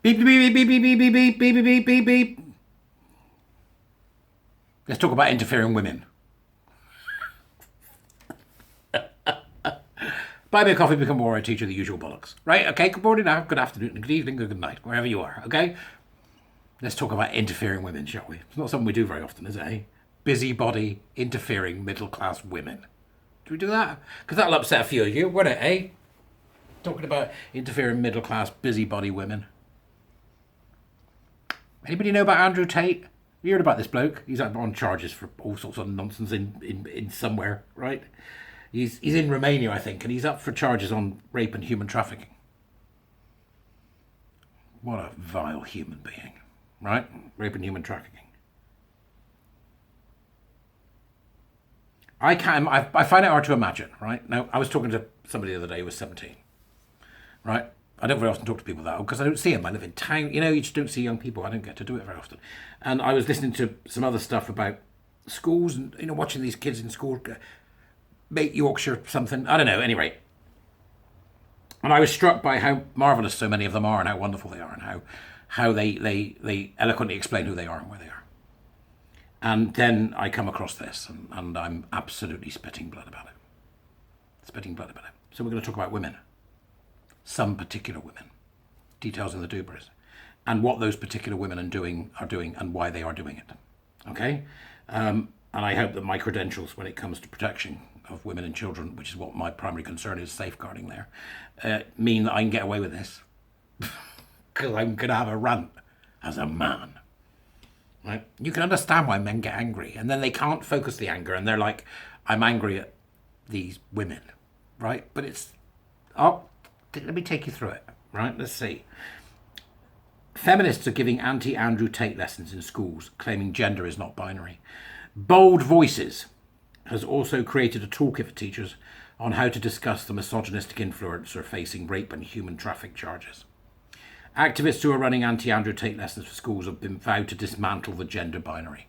Beep, beep, beep, beep, beep, beep, beep, beep, beep, beep, beep. Let's talk about interfering women. Buy me a coffee, become a warrior, teacher, the usual bollocks. Right? Okay, good morning now, good afternoon, good evening, good night, wherever you are, okay? Let's talk about interfering women, shall we? It's not something we do very often, is it, eh? Busybody, interfering middle-class women. Do we do that? Because that'll upset a few of you, won't it, eh? Talking about interfering middle-class busybody women. Anybody know about Andrew Tate? You heard about this bloke? He's on charges for all sorts of nonsense in somewhere, right? He's in Romania, I think, and he's up for charges on rape and human trafficking. What a vile human being, right? Rape and human trafficking. I find it hard to imagine, right? Now, I was talking to somebody the other day who was 17, right? I don't very often talk to people that old because I don't see them. I live in town. You know, you just don't see young people. I don't get to do it very often. And I was listening to some other stuff about schools and, you know, watching these kids in school, Mate Yorkshire something. I don't know. Anyway. And I was struck by how marvellous so many of them are and how wonderful they are and how they eloquently explain who they are and where they are. And then I come across this and I'm absolutely spitting blood about it. Spitting blood about it. So we're going to talk about women. Some particular women, details in the doobers, and what those particular women are doing and why they are doing it. Okay? And I hope that my credentials when it comes to protection of women and children, which is what my primary concern is, safeguarding there, mean that I can get away with this. Because I'm going to have a rant as a man. Right? You can understand why men get angry, and then they can't focus the anger, and they're like, I'm angry at these women. Right? But it's... let me take you through it, right? Let's see. Feminists are giving anti-Andrew Tate lessons in schools, claiming gender is not binary. Bold Voices has also created a toolkit for teachers on how to discuss the misogynistic influencer facing rape and human traffic charges. Activists who are running anti-Andrew Tate lessons for schools have been vowed to dismantle the gender binary.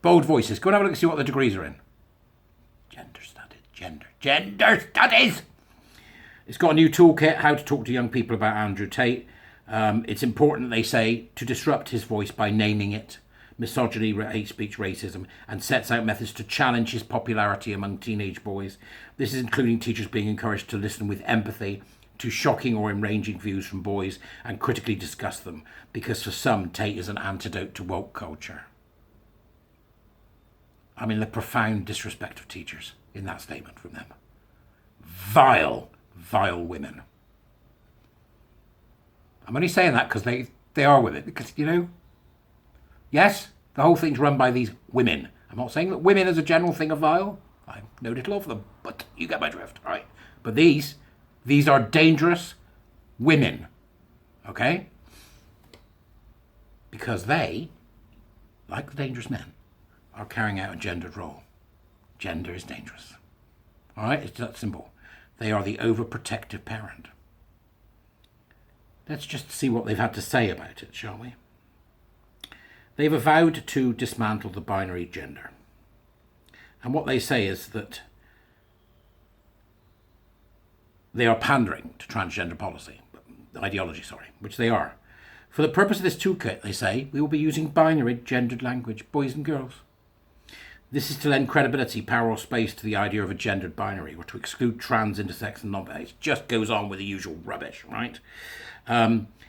Bold Voices. Go and have a look and see what the degrees are in. Gender studies. Gender studies! It's got a new toolkit, how to talk to young people about Andrew Tate. It's important, they say, to disrupt his voice by naming it, misogyny, hate speech, racism, and sets out methods to challenge his popularity among teenage boys. This is including teachers being encouraged to listen with empathy to shocking or enraging views from boys and critically discuss them, because for some, Tate is an antidote to woke culture. I mean, the profound disrespect of teachers in that statement from them. Vile women. I'm only saying that because they are women. Because, you know, yes, the whole thing's run by these women. I'm not saying that women as a general thing are vile. I know little of them, but you get my drift, right? But these are dangerous women, okay? Because they, like the dangerous men, are carrying out a gendered role. Gender is dangerous. All right? It's that simple. They are the overprotective parent. Let's just see what they've had to say about it, shall we? They've vowed to dismantle the binary gender. And what they say is that they are pandering to transgender policy, ideology, which they are. For the purpose of this toolkit, they say, we will be using binary gendered language, boys and girls. This is to lend credibility, power or space to the idea of a gendered binary, or to exclude trans, intersex and non-binary. It just goes on with the usual rubbish, right?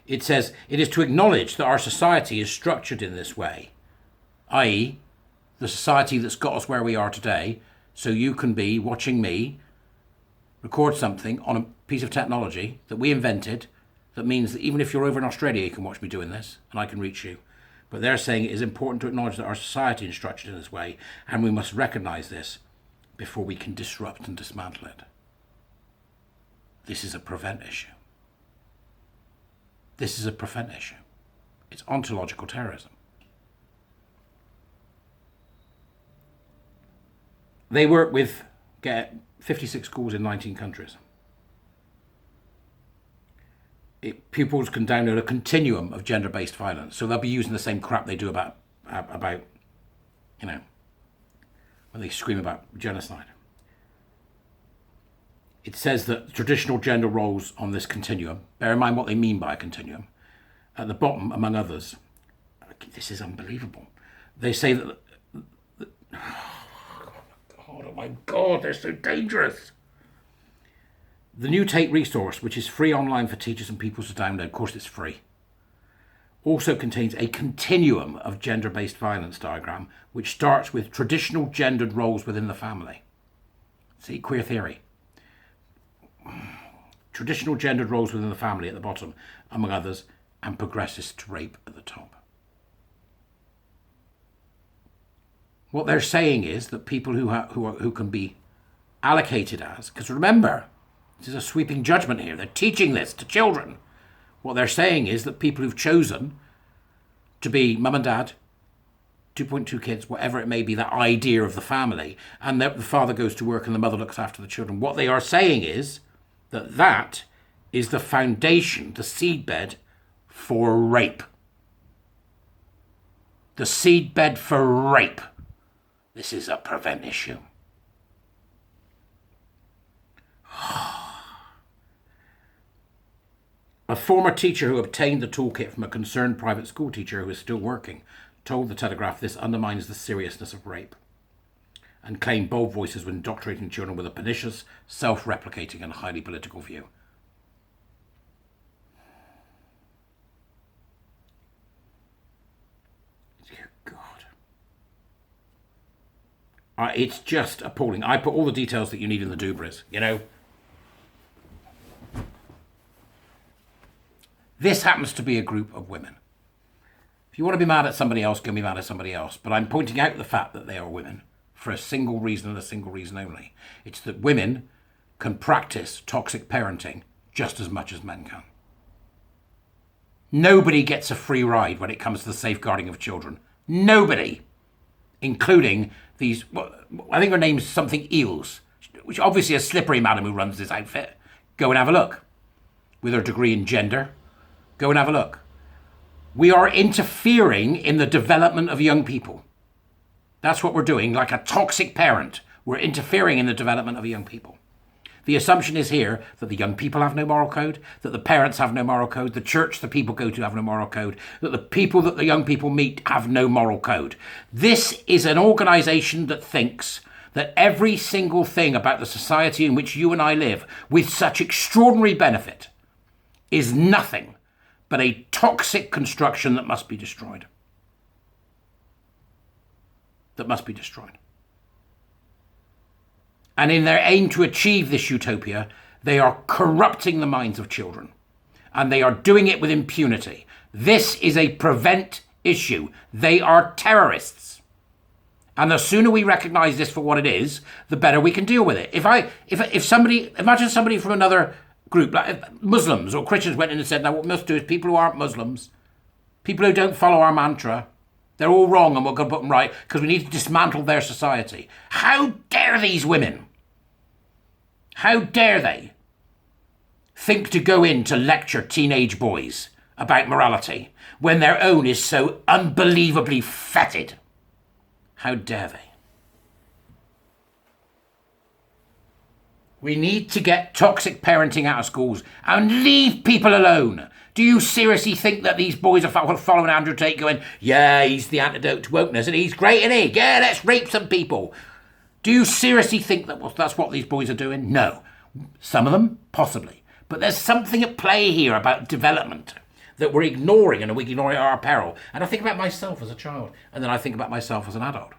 It says, it is to acknowledge that our society is structured in this way, i.e. the society that's got us where we are today, so you can be watching me record something on a piece of technology that we invented that means that even if you're over in Australia, you can watch me doing this and I can reach you. But they're saying it is important to acknowledge that our society is structured in this way, and we must recognise this before we can disrupt and dismantle it. This is a prevent issue. This is a prevent issue. It's ontological terrorism. They work with 56 schools in 19 countries. Pupils can download a continuum of gender-based violence. So they'll be using the same crap they do about, you know, when they scream about genocide. It says that traditional gender roles on this continuum, bear in mind what they mean by a continuum, at the bottom, among others, this is unbelievable. They say that, oh my God, they're so dangerous. The new Tate resource, which is free online for teachers and pupils to download, of course it's free, also contains a continuum of gender-based violence diagram, which starts with traditional gendered roles within the family. See, queer theory. Traditional gendered roles within the family at the bottom, among others, and progresses to rape at the top. What they're saying is that people who can be allocated as, because remember, this is a sweeping judgment here. They're teaching this to children. What they're saying is that people who've chosen to be mum and dad, 2.2 kids, whatever it may be, that idea of the family, and the father goes to work and the mother looks after the children, what they are saying is that that is the foundation, the seedbed for rape. The seedbed for rape. This is a prevent issue. A former teacher who obtained the toolkit from a concerned private school teacher who is still working told the Telegraph this undermines the seriousness of rape and claimed bold voices were indoctrinating children with a pernicious, self-replicating and highly political view. Dear God. It's just appalling. I put all the details that you need in the Dubras, you know. This happens to be a group of women. If you want to be mad at somebody else, go be mad at somebody else. But I'm pointing out the fact that they are women for a single reason and a single reason only. It's that women can practice toxic parenting just as much as men can. Nobody gets a free ride when it comes to the safeguarding of children. Nobody. Including these, I think her name's something Eels, which obviously a slippery madam who runs this outfit. Go and have a look. With her degree in gender. Go and have a look. We are interfering in the development of young people. That's what we're doing, like a toxic parent. We're interfering in the development of young people. The assumption is here that the young people have no moral code, that the parents have no moral code, the church the people go to have no moral code, that the people that the young people meet have no moral code. This is an organisation that thinks that every single thing about the society in which you and I live, with such extraordinary benefit, is nothing but a toxic construction that must be destroyed. That must be destroyed. And in their aim to achieve this utopia, they are corrupting the minds of children. And they are doing it with impunity. This is a prevent issue. They are terrorists. And the sooner we recognise this for what it is, the better we can deal with it. If somebody, imagine somebody from another group, like Muslims or Christians went in and said, now what we must do is people who aren't Muslims, people who don't follow our mantra, they're all wrong and we're going to put them right because we need to dismantle their society. How dare these women? How dare they think to go in to lecture teenage boys about morality when their own is so unbelievably fetid? How dare they? We need to get toxic parenting out of schools and leave people alone. Do you seriously think that these boys are following Andrew Tate going, yeah, he's the antidote to wokeness and he's great, isn't he? Yeah, let's rape some people. Do you seriously think that that's what these boys are doing? No. Some of them, possibly. But there's something at play here about development that we're ignoring and we ignore it at our peril. And I think about myself as a child and then I think about myself as an adult.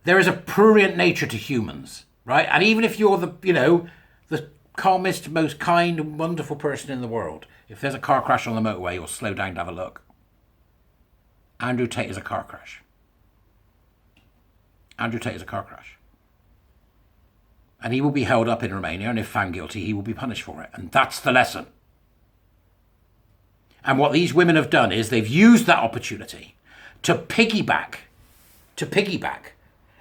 There is a prurient nature to humans, right? And even if you're the calmest, most kind and wonderful person in the world, if there's a car crash on the motorway, you'll slow down to have a look. Andrew Tate is a car crash. Andrew Tate is a car crash. And he will be held up in Romania, and if found guilty, he will be punished for it. And that's the lesson. And what these women have done is they've used that opportunity to piggyback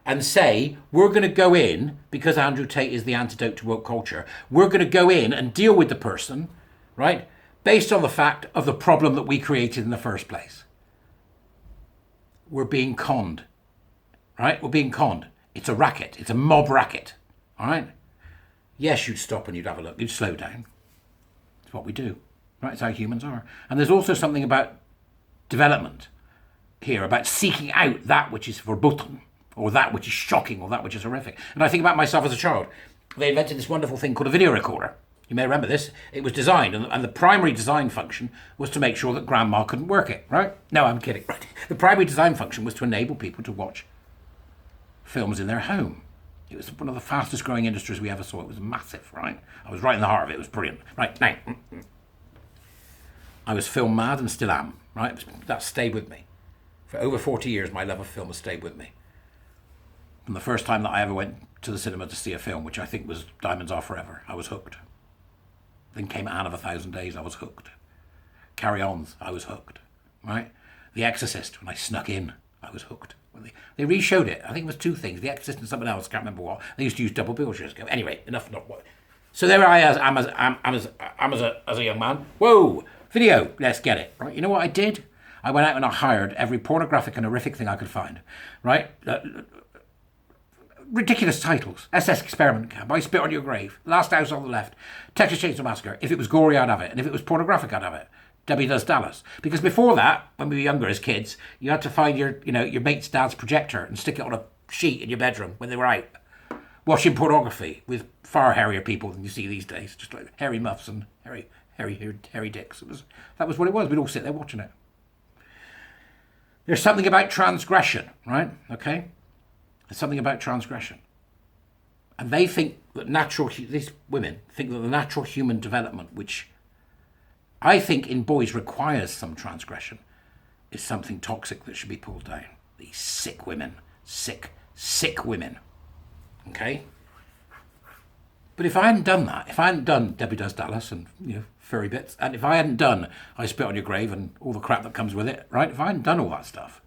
and say, we're going to go in, because Andrew Tate is the antidote to woke culture, we're going to go in and deal with the person, right, based on the fact of the problem that we created in the first place. We're being conned, right? We're being conned. It's a racket. It's a mob racket, all right? Yes, you'd stop and you'd have a look. You'd slow down. It's what we do. Right? It's how humans are. And there's also something about development here, about seeking out that which is verboten, or that which is shocking, or that which is horrific. And I think about myself as a child. They invented this wonderful thing called a video recorder. You may remember this. It was designed, and the primary design function was to make sure that grandma couldn't work it, right? No, I'm kidding. The primary design function was to enable people to watch films in their home. It was one of the fastest growing industries we ever saw. It was massive, right? I was right in the heart of it. It was brilliant. Right, now, I was film mad and still am, right? That stayed with me. For over 40 years, my love of film has stayed with me. From the first time that I ever went to the cinema to see a film, which I think was Diamonds Are Forever, I was hooked. Then came Anne of 1,000 Days, I was hooked. Carry Ons, I was hooked, right? The Exorcist, when I snuck in, I was hooked. They re-showed it. I think it was two things, The Exorcist and something else, I can't remember what. They used to use double bills years ago. Anyway, enough. Not what. So there I am as a young man. Whoa, video, let's get it. Right? You know what I did? I went out and I hired every pornographic and horrific thing I could find, right? Ridiculous titles. SS Experiment Camp, I Spit on Your Grave, Last House on the Left, Texas Chainsaw Massacre. If it was gory, I'd have it. And if it was pornographic, I'd have it. Debbie Does Dallas. Because before that, when we were younger as kids, you had to find your mate's dad's projector and stick it on a sheet in your bedroom when they were out watching pornography with far hairier people than you see these days. Just like hairy muffs and hairy dicks. That was what it was. We'd all sit there watching it. There's something about transgression, right? Okay? There's something about transgression. And they think that these women think that the natural human development, which I think in boys requires some transgression, is something toxic that should be pulled down. These sick women. Sick women. Okay? But if I hadn't done that, if I hadn't done Debbie Does Dallas and, furry bits, and if I hadn't done I Spit on Your Grave and all the crap that comes with it, right? If I hadn't done all that stuff,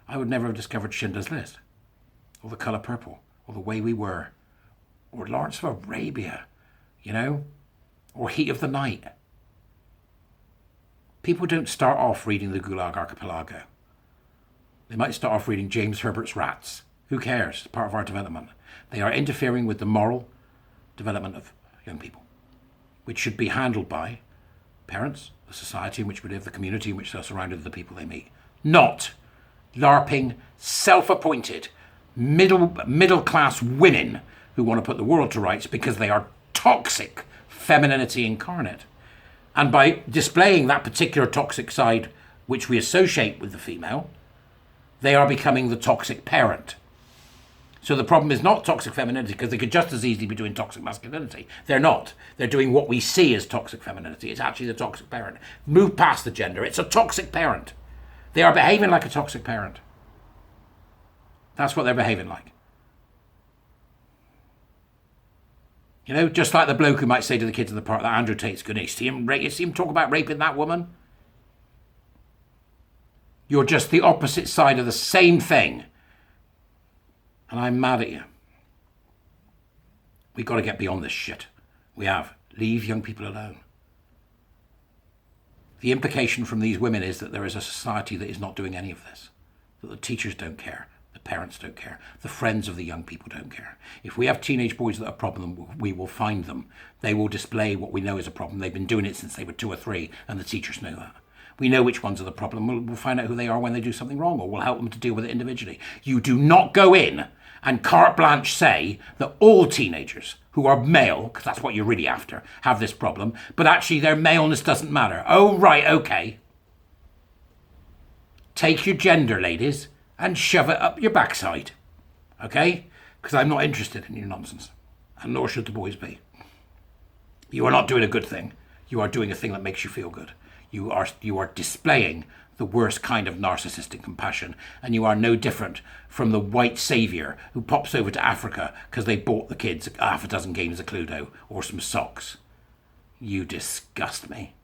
I would never have discovered Schindler's List, or The Colour Purple, or The Way We Were, or Lawrence of Arabia, or Heat of the Night. People don't start off reading the Gulag Archipelago. They might start off reading James Herbert's Rats. Who cares? It's part of our development. They are interfering with the moral development of young people, which should be handled by parents, the society in which we live, the community in which they're surrounded, the people they meet. Not LARPing, self-appointed, middle-class women who want to put the world to rights because they are toxic femininity incarnate. And by displaying that particular toxic side which we associate with the female, they are becoming the toxic parent. So the problem is not toxic femininity, because they could just as easily be doing toxic masculinity. They're not. They're doing what we see as toxic femininity. It's actually the toxic parent. Move past the gender. It's a toxic parent. They are behaving like a toxic parent. That's what they're behaving like. Just like the bloke who might say to the kids in the park that Andrew Tate's good. You see him talk about raping that woman? You're just the opposite side of the same thing. And I'm mad at you. We've got to get beyond this shit. We have. Leave young people alone. The implication from these women is that there is a society that is not doing any of this. That the teachers don't care. The parents don't care. The friends of the young people don't care. If we have teenage boys that are a problem, we will find them. They will display what we know is a problem. They've been doing it since they were 2 or 3, and the teachers know that. We know which ones are the problem. We'll find out who they are when they do something wrong, or we'll help them to deal with it individually. You do not go in and carte blanche say that all teenagers who are male, because that's what you're really after, have this problem, but actually their maleness doesn't matter. Oh, right, okay. Take your gender, ladies, and shove it up your backside. Okay? Because I'm not interested in your nonsense. And nor should the boys be. You are not doing a good thing. You are doing a thing that makes you feel good. You are displaying the worst kind of narcissistic compassion, and you are no different from the white saviour who pops over to Africa because they bought the kids half a dozen games of Cluedo or some socks. You disgust me.